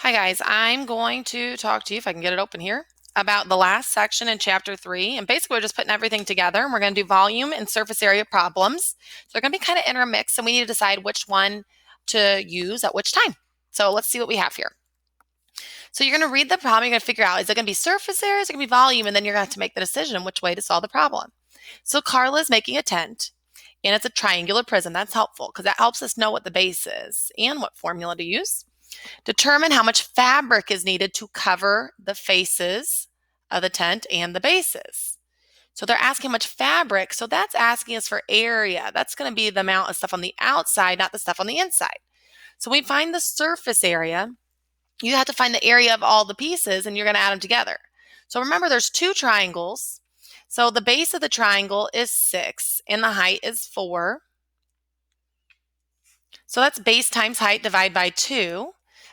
Hi guys, I'm going to talk to you, if I can get it open here, about the last section in chapter 3. And basically we're just putting everything together and we're going to do volume and surface area problems. So they're going to be kind of intermixed and we need to decide which one to use at which time. So let's see what we have here. So you're going to read the problem, you're going to figure out, is it going to be surface area, is it going to be volume? And then you're going to have to make the decision which way to solve the problem. So Carla is making a tent and it's a triangular prism. That's helpful because that helps us know what the base is and what formula to use. Determine how much fabric is needed to cover the faces of the tent and the bases. So they're asking how much fabric. So that's asking us for area. That's going to be the amount of stuff on the outside, not the stuff on the inside. So we find the surface area. You have to find the area of all the pieces and you're going to add them together. So remember, there's two triangles. So the base of the triangle is 6 and the height is 4. So that's base times height divided by 2,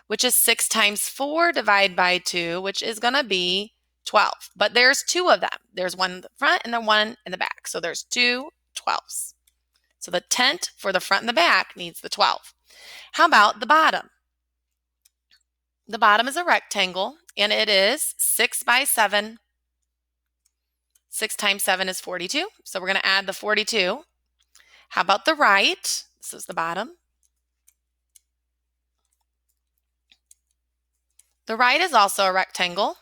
which is 6 times 4 divided by 2, which is going to be 12. But there's two of them. There's one in the front and the one in the back. So there's two 12s. So the tent for the front and the back needs the 12. How about the bottom? The bottom is a rectangle, and it is 6 by 7. 6 times 7 is 42. So we're going to add the 42. How about the right? This is the bottom. The right is also a rectangle.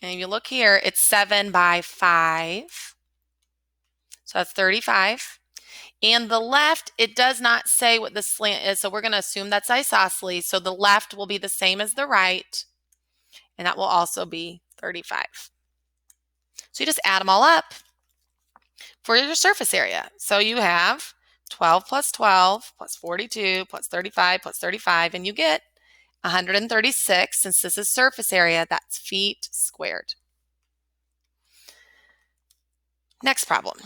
And if you look here, it's 7 by 5. So that's 35. And the left, it does not say what the slant is, so we're going to assume that's isosceles. So the left will be the same as the right, and that will also be 35. So you just add them all up for your surface area. So you have 12 plus 12 plus 42 plus 35 plus 35, and you get 136. Since this is surface area, that's feet squared. Next problem.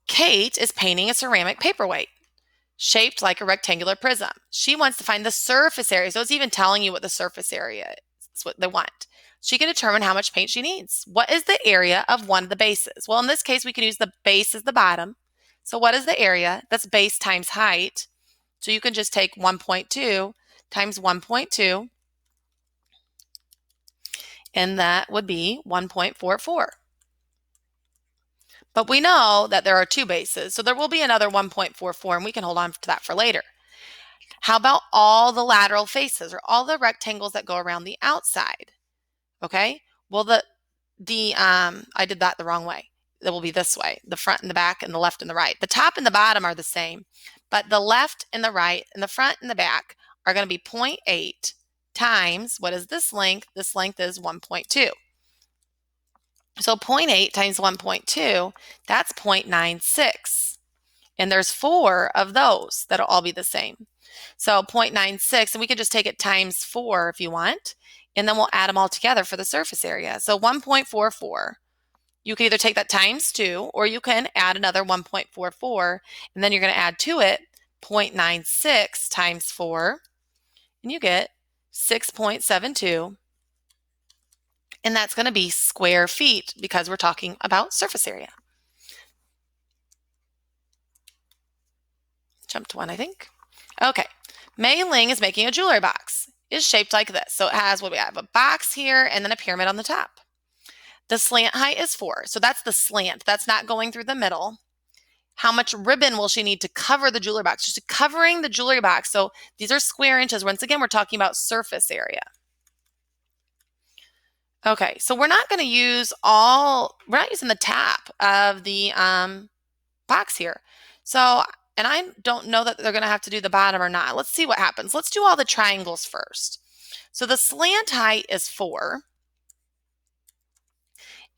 Kate is painting a ceramic paperweight shaped like a rectangular prism. She wants to find the surface area. So it's even telling you what the surface area is. It's what they want. She can determine how much paint she needs. What is the area of one of the bases? Well, in this case, we can use the base as the bottom. So what is the area? That's base times height. So you can just take 1.2 times 1.2, and that would be 1.44. But we know that there are two bases, so there will be another 1.44, and we can hold on to that for later. How about all the lateral faces, or all the rectangles that go around the outside? Okay, well, I did that the wrong way. It will be this way, the front and the back and the left and the right. The top and the bottom are the same, but the left and the right and the front and the back are going to be 0.8 times, what is this length? This length is 1.2. So 0.8 times 1.2, that's 0.96. And there's 4 of those that'll all be the same. So 0.96, and we can just take it times 4 if you want, and then we'll add them all together for the surface area. So 1.44, you can either take that times 2, or you can add another 1.44, and then you're going to add to it 0.96 times 4, and you get 6.72. And that's going to be square feet because we're talking about surface area. Jump to one, I think. Okay. Mei Ling is making a jewelry box. It's shaped like this. So it has what we have, a box here and then a pyramid on the top. The slant height is 4. So that's the slant. That's not going through the middle. How much ribbon will she need to cover the jewelry box? Just covering the jewelry box. So these are square inches. Once again, we're talking about surface area. Okay, so we're not using the top of the box here. So, and I don't know that they're going to have to do the bottom or not. Let's see what happens. Let's do all the triangles first. So the slant height is 4.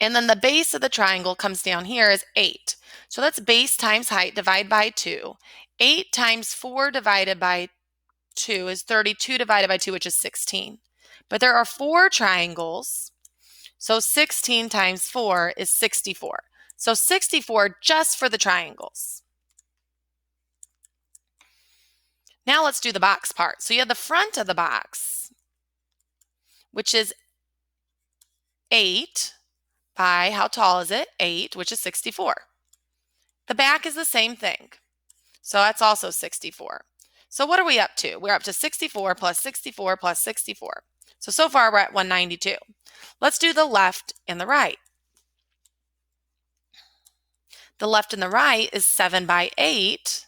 And then the base of the triangle comes down here is 8. So that's base times height divided by 2. 8 times 4 divided by 2 is 32 divided by 2, which is 16. But there are 4 triangles. So 16 times 4 is 64. So 64 just for the triangles. Now let's do the box part. So you have the front of the box, which is 8 by, how tall is it? 8, which is 64. The back is the same thing. So that's also 64. So what are we up to? We're up to 64 plus 64 plus 64. So far we're at 192. Let's do the left and the right. The left and the right is 7 by 8,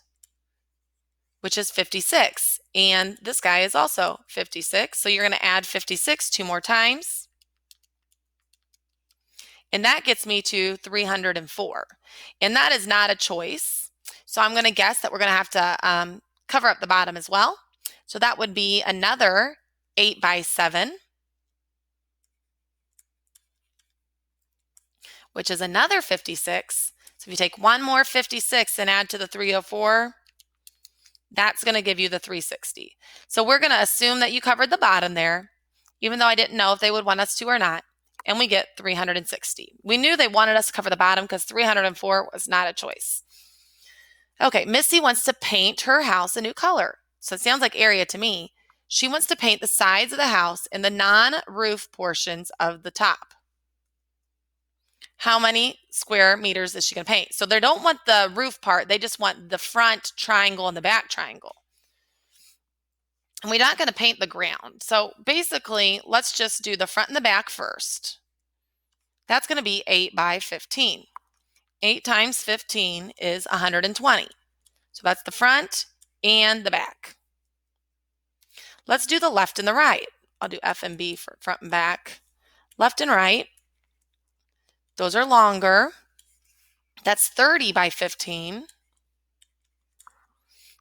which is 56. And this guy is also 56. So you're going to add 56 two more times. And that gets me to 304. And that is not a choice. So I'm going to guess that we're going to have to cover up the bottom as well. So that would be another 8 by 7, which is another 56. So if you take one more 56 and add to the 304, that's going to give you the 360. So we're going to assume that you covered the bottom there, even though I didn't know if they would want us to or not. And we get 360. We knew they wanted us to cover the bottom because 304 was not a choice. Okay, Missy wants to paint her house a new color. So it sounds like area to me. She wants to paint the sides of the house and the non-roof portions of the top. How many square meters is she going to paint? So they don't want the roof part. They just want the front triangle and the back triangle. And we're not going to paint the ground. So basically, let's just do the front and the back first. That's going to be 8 by 15. 8 times 15 is 120. So that's the front and the back. Let's do the left and the right. I'll do F and B for front and back. Left and right. Those are longer. That's 30 by 15.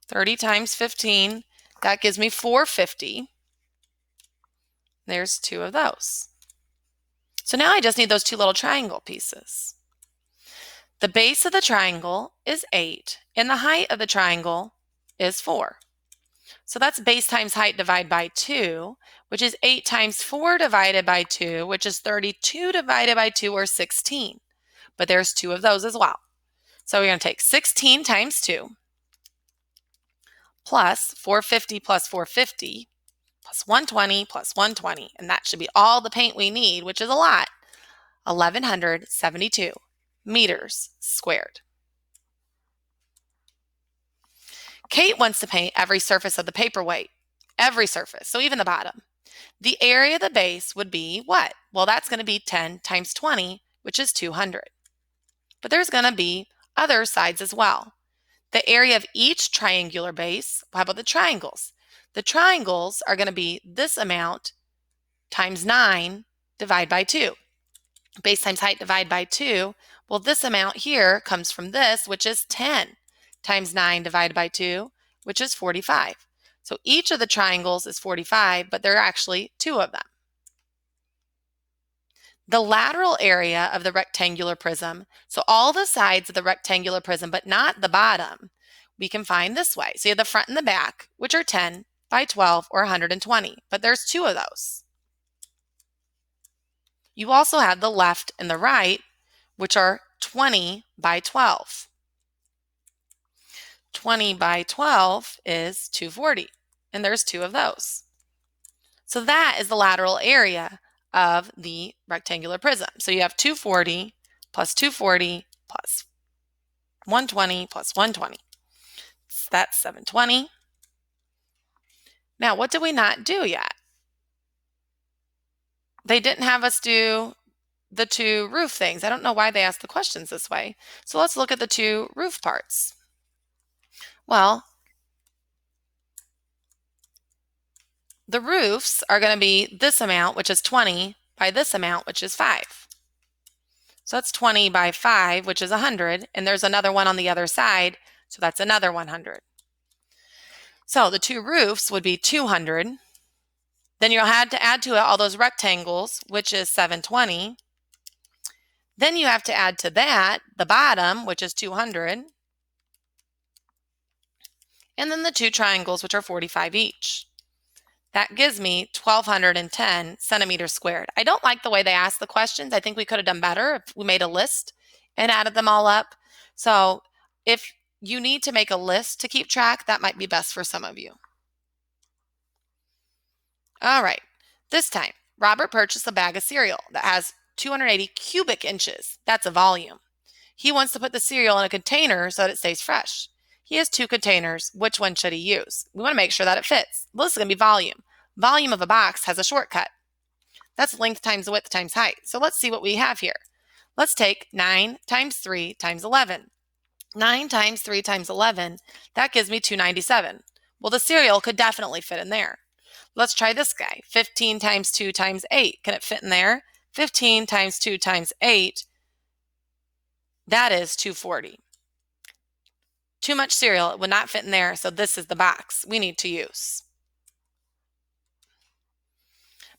30 times 15. That gives me 450. There's two of those. So now I just need those two little triangle pieces. The base of the triangle is 8, and the height of the triangle is 4. So that's base times height divided by 2, which is 8 times 4 divided by 2, which is 32 divided by 2, or 16. But there's two of those as well. So we're going to take 16 times 2 plus 450 plus 450 plus 120 plus 120. And that should be all the paint we need, which is a lot. 1,172 meters squared. Kate wants to paint every surface of the paperweight. Every surface, so even the bottom. The area of the base would be what? Well, that's going to be 10 times 20, which is 200. But there's going to be other sides as well. The area of each triangular base, how about the triangles? The triangles are going to be this amount times 9 divided by 2. Base times height divided by 2. Well, this amount here comes from this, which is 10 times 9 divided by 2, which is 45. So each of the triangles is 45, but there are actually two of them. The lateral area of the rectangular prism, so all the sides of the rectangular prism, but not the bottom, we can find this way. So you have the front and the back, which are 10 by 12 or 120, but there's two of those. You also have the left and the right, which are 20 by 12. 20 by 12 is 240, and there's two of those. So that is the lateral area of the rectangular prism. So you have 240 plus 240 plus 120 plus 120. So that's 720. Now, what did we not do yet? They didn't have us do the two roof things. I don't know why they asked the questions this way. So let's look at the two roof parts. Well, the roofs are going to be this amount, which is 20, by this amount, which is 5. So that's 20 by 5, which is 100, and there's another one on the other side, so that's another 100. So the two roofs would be 200. Then you'll have to add to it all those rectangles, which is 720. Then you have to add to that the bottom, which is 200. And then the two triangles, which are 45 each. That gives me 1,210 centimeters squared. I don't like the way they asked the questions. I think we could have done better if we made a list and added them all up. So if you need to make a list to keep track, that might be best for some of you. All right, this time, Robert purchased a bag of cereal that has 280 cubic inches. That's a volume. He wants to put the cereal in a container so that it stays fresh. He has 2 containers. Which one should he use? We want to make sure that it fits. Well, this is going to be volume. Volume of a box has a shortcut. That's length times width times height. So let's see what we have here. Let's take 9 times 3 times 11. 9 times 3 times 11, that gives me 297. Well, the cereal could definitely fit in there. Let's try this guy. 15 times 2 times 8. Can it fit in there? 15 times 2 times 8, that is 240. Too much cereal, it would not fit in there, so this is the box we need to use.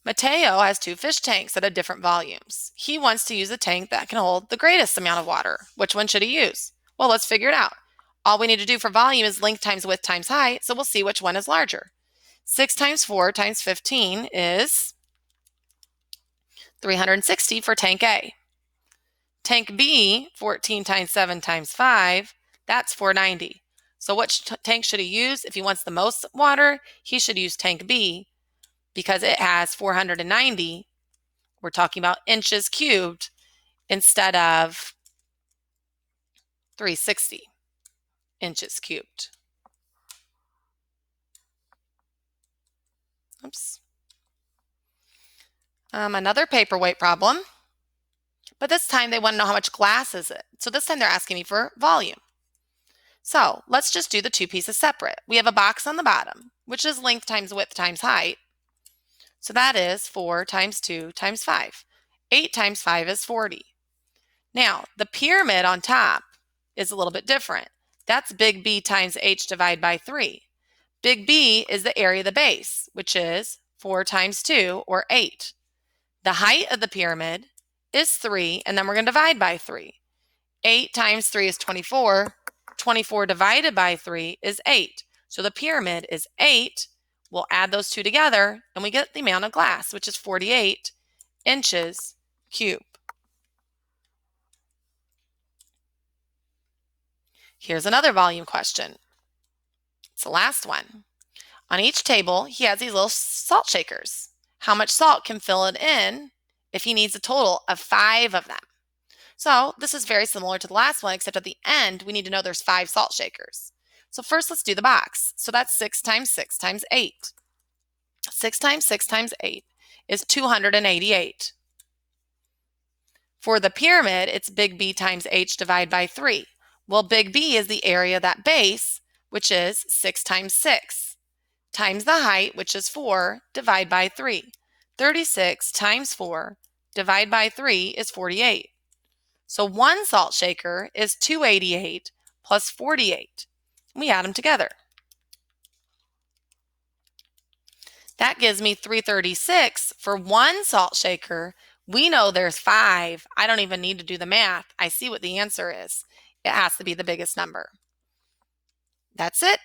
Mateo has 2 fish tanks that have different volumes. He wants to use a tank that can hold the greatest amount of water. Which one should he use? Well, let's figure it out. All we need to do for volume is length times width times height, so we'll see which one is larger. 6 times 4 times 15 is 360 for tank A. Tank B, 14 times 7 times 5, that's 490. So which tank should he use? If he wants the most water, he should use tank B because it has 490. We're talking about inches cubed instead of 360 inches cubed. Oops. Another paperweight problem, but this time they want to know how much glass is it. So this time they're asking me for volume. So let's just do the 2 pieces separate. We have a box on the bottom, which is length times width times height. So that is 4 times 2 times 5. 8 times 5 is 40. Now, the pyramid on top is a little bit different. That's big B times H divided by 3. Big B is the area of the base, which is 4 times 2, or 8. The height of the pyramid is 3, and then we're going to divide by 3. 8 times 3 is 24. 24 divided by 3 is 8. So the pyramid is 8. We'll add those two together, and we get the amount of glass, which is 48 inches cubed. Here's another volume question. It's the last one. On each table, he has these little salt shakers. How much salt can fill it in if he needs a total of 5 of them? So this is very similar to the last one, except at the end, we need to know there's 5 salt shakers. So first, let's do the box. So that's 6 times 6 times 8. 6 times 6 times 8 is 288. For the pyramid, it's big B times H divided by 3. Well, big B is the area of that base, which is 6 times 6, times the height, which is 4, divide by 3. 36 times 4, divide by 3 is 48. So one salt shaker is 288 plus 48. We add them together. That gives me 336 for one salt shaker. We know there's 5. I don't even need to do the math. I see what the answer is. It has to be the biggest number. That's it.